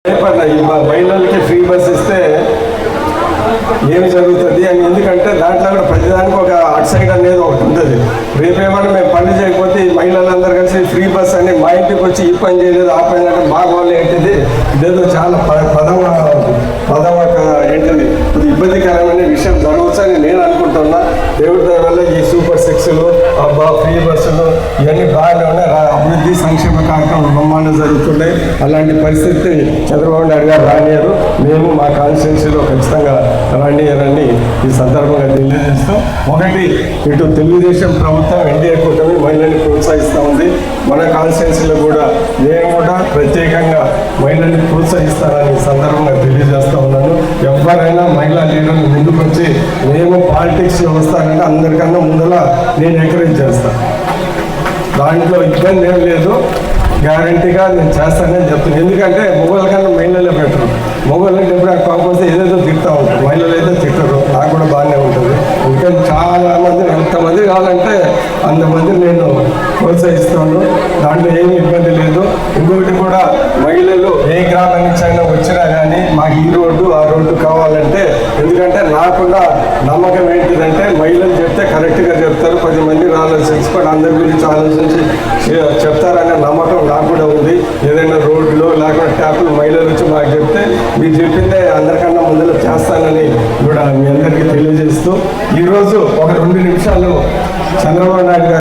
మహిళలకి free bus ఇస్తే ఏమి జరుగుతుంది అని, ఎందుకంటే దాంట్లో కూడా ప్రతిదానికి ఒక అటు సైడ్ అనేది ఒకటి ఉంటుంది. రేపేమన్నా మేము పని చేయకపోతే ఈ మహిళలందరూ కలిసి ఫ్రీ బస్ అని మా ఇంటికి వచ్చి ఈ పని చేయలేదు ఆ పని అంటే మా వాళ్ళు ఏంటిది ఇదేదో చాలా పదం ఏంటిది ఇబ్బందికరమైన విషయం జరగవచ్చు అని నేను అనుకుంటున్నా. దేవుడి దయ వల్ల ఈ సూపర్ సిక్స్లు ఫ్రీ బస్సులు ఇవన్నీ బాగానే ఉన్నాయి. అభివృద్ధి సంక్షేమ కార్యక్రమం బ్రహ్మాండం జరుగుతున్నాయి. అలాంటి పరిస్థితి చంద్రబాబు నాయుడు గారు రానియరు. మేము మా కాన్స్టిట్యున్సీలో ఖచ్చితంగా రానియరని ఈ సందర్భంగా తెలియజేస్తూ, ఒకటి ఇటు తెలుగుదేశం ప్రభుత్వం ఎన్డీఏ కూటమి మహిళల్ని ప్రోత్సహిస్తూ ఉంది. మన కాన్స్టిట్యున్సీలో కూడా నేను కూడా ప్రత్యేకంగా మహిళల్ని ప్రోత్సహిస్తానని ఈ సందర్భంగా తెలియజేస్తూ ఉన్నాను. ఎవరైనా మహిళా లీడర్లు ముందుకు వచ్చి మేము పాలిటిక్స్లో వస్తానంటే అందరికన్నా ముందలా నేను ఎంకరేజ్ చేస్తాను. దాంట్లో ఇబ్బంది ఏం లేదు, గ్యారంటీగా నేను చేస్తానని చెప్తున్నాను. ఎందుకంటే మొగోళ్ళ కన్నా మహిళలే బెటరు. మొగోళ్ళకి ఎప్పుడు కాకపోతే ఏదేదో తిడతా ఉంటారు, మహిళలు అయితే తిట్టరు. నాకు కూడా బాగానే ఉంటుంది. ఎందుకంటే చాలా మంది ఎంతమంది కావాలంటే అంతమంది నేను ప్రోత్సహిస్తాను. దాంట్లో ఏమీ ఇబ్బంది లేదు. ఇంకొకటి కూడా మహిళలు ఏ గ్రామం నుంచి అయినా వచ్చినా కానీ మాకు ఈ రోడ్డు ఆ రోడ్డు కావాలంటే, ఎందుకంటే నాకుండా నమ్మకం ఏంటిదంటే మహిళలు చెప్తే కరెక్ట్గా చెప్తారు, 10 మంది ఆలోచించుకొని అందరి గురించి ఆలోచించి చెప్తారనే నమ్మకం నాకు కూడా ఉంది. ఏదైనా రోడ్లు లేకపోతే ట్యాపులు మహిళలు వచ్చి మాకు చెప్తే మీరు చెప్పిందే అందరికన్నా ముందర చేస్తానని కూడా మీ అందరికీ తెలియజేస్తూ, ఈరోజు ఒక 2 నిమిషాలు చంద్రబాబు నాయుడు గారు